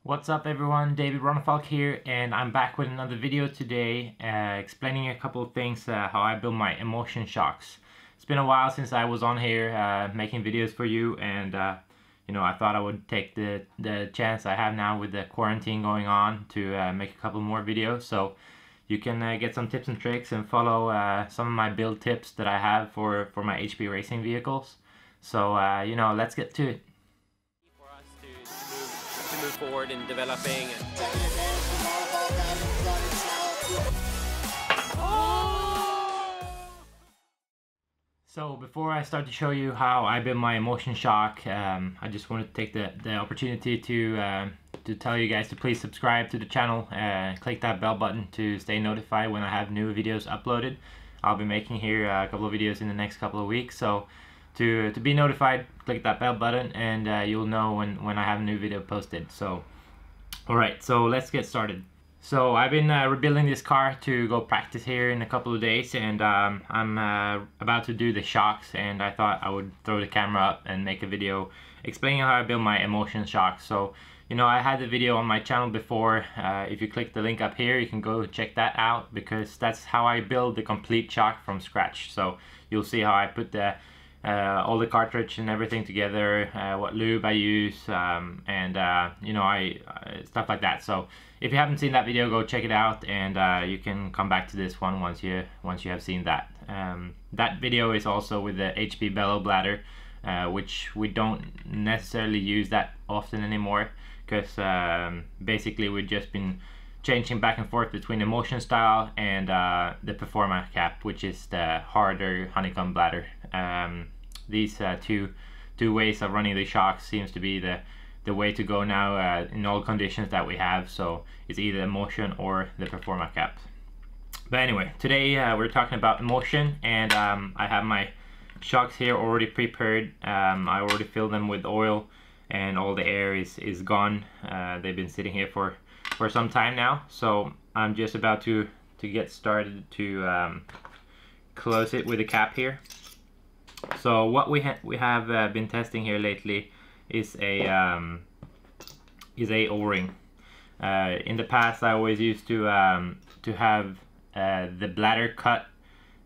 What's up everyone, David Ronnefalk here, and I'm back with another video today explaining a couple of things how I build my Emulsion shocks. It's been a while since I was on here making videos for you, and I thought I would take the chance I have now with the quarantine going on to make a couple more videos, so you can get some tips and tricks and follow some of my build tips that I have for my HP racing vehicles. So let's get to it. For us to move forward in developing. So before I start to show you how I build my Emulsion shock, I just wanted to take the opportunity to tell you guys to please subscribe to the channel, click that bell button to stay notified when I have new videos uploaded. I'll be making here a couple of videos in the next couple of weeks, so to be notified, click that bell button and you'll know when I have a new video posted. So alright, so let's get started. So I've been rebuilding this car to go practice here in a couple of days, and I'm about to do the shocks, and I thought I would throw the camera up and make a video explaining how I build my Emulsion shocks. So I had the video on my channel before. If you click the link up here, you can go check that out, because that's how I build the complete shock from scratch. So you'll see how I put all the cartridge and everything together, what lube I use, and stuff like that. So if you haven't seen that video, go check it out, and you can come back to this one once you have seen that. That video is also with the HP bellow bladder, which we don't necessarily use that often anymore, because basically we've just been changing back and forth between Emulsion style and the Performa cap, which is the harder honeycomb bladder. These two ways of running the shocks seems to be the way to go now in all conditions that we have. So it's either Emulsion or the Performa cap. But anyway, today we're talking about Emulsion, and I have my shocks here already prepared. I already filled them with oil, and all the air is gone. They've been sitting here for some time now, so I'm just about to get started to close it with a cap here. So what we have been testing here lately is a O-ring. In the past, I always used to have the bladder cut,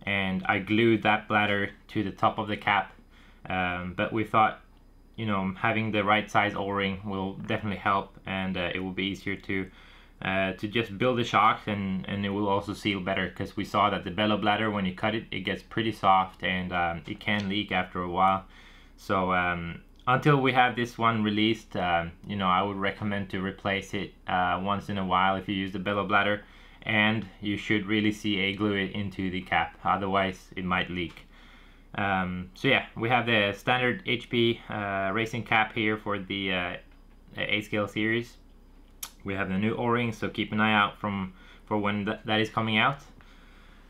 and I glued that bladder to the top of the cap. But we thought, having the right size O-ring will definitely help, and it will be easier to just build the shocks, and it will also seal better, because we saw that the bellow bladder, when you cut it, it gets pretty soft, and it can leak after a while. So until we have this one released, I would recommend to replace it once in a while if you use the bellow bladder, and you should really glue it into the cap, otherwise it might leak. So yeah, we have the standard HP racing cap here for the 8-scale series. We have the new O-ring, so keep an eye out for when that is coming out.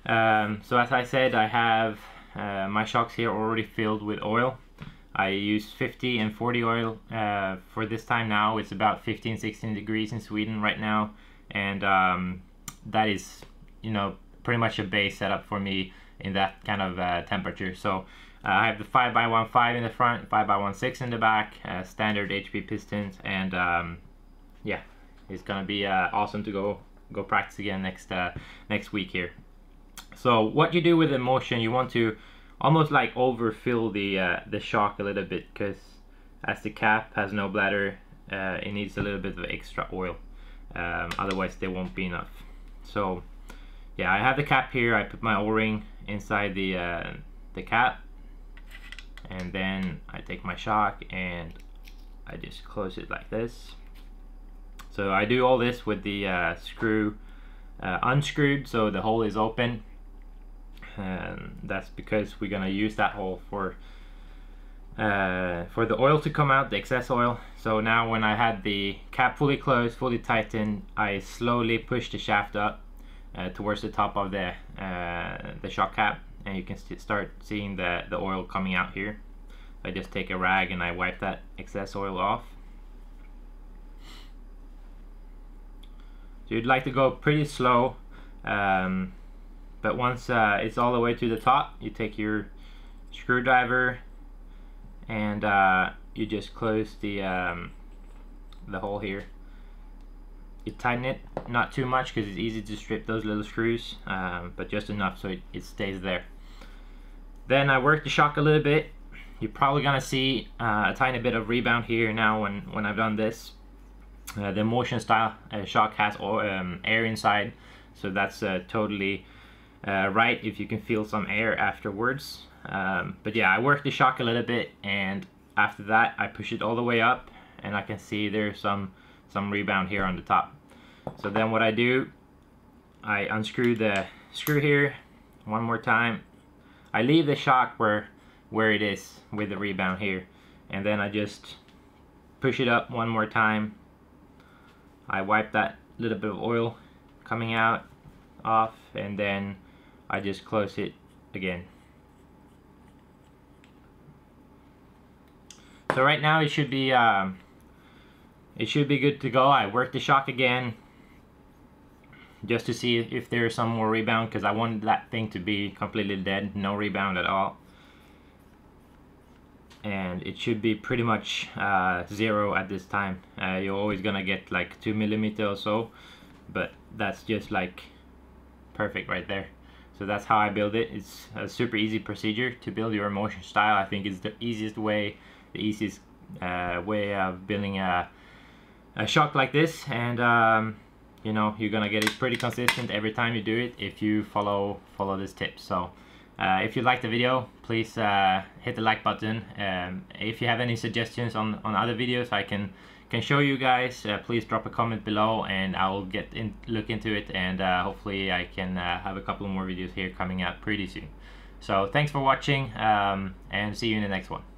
So as I said, I have my shocks here already filled with oil. I use 50 and 40 oil for this time now. It's about 15-16 degrees in Sweden right now, and that is pretty much a base setup for me in that kind of temperature. So I have the 5x15 in the front, 5x16 in the back, standard HP pistons, and yeah, it's gonna be awesome to go practice again next week here. So what you do with Emulsion, you want to almost like overfill the shock a little bit, because as the cap has no bladder, it needs a little bit of extra oil. Otherwise there won't be enough. So yeah, I have the cap here. I put my O-ring inside the cap, and then I take my shock and I just close it like this. So I do all this with the screw unscrewed, so the hole is open. That's because we're gonna use that hole for the oil to come out, the excess oil. So now when I had the cap fully closed, fully tightened, I slowly push the shaft up towards the top of the shock cap, and you can start seeing the oil coming out here. I just take a rag and I wipe that excess oil off. So you'd like to go pretty slow, but once it's all the way to the top, you take your screwdriver and you just close the hole here, you tighten it, not too much because it's easy to strip those little screws, but just enough so it stays there. Then I work the shock a little bit. You're probably gonna see a tiny bit of rebound here now when I've done this. The Emulsion style shock has air inside, so that's totally right if you can feel some air afterwards. But yeah, I work the shock a little bit, and after that I push it all the way up, and I can see there's some rebound here on the top. So then what I do, I unscrew the screw here one more time. I leave the shock where it is with the rebound here, and then I just push it up one more time. I wipe that little bit of oil coming out off, and then I just close it again. So right now it should be good to go. I work the shock again just to see if there's some more rebound, because I wanted that thing to be completely dead, no rebound at all. And it should be pretty much 0 at this time. You're always gonna get like 2 millimeters or so, but that's just like perfect right there. So that's how I build it. It's a super easy procedure to build your Emulsion style. I think it's the easiest way, way of building a shock like this, and you know, you're gonna get it pretty consistent every time you do it if you follow this tip. So if you like the video, please hit the like button. If you have any suggestions on other videos I can show you guys, please drop a comment below, and I will look into it, and hopefully I can have a couple more videos here coming out pretty soon. So thanks for watching, and see you in the next one.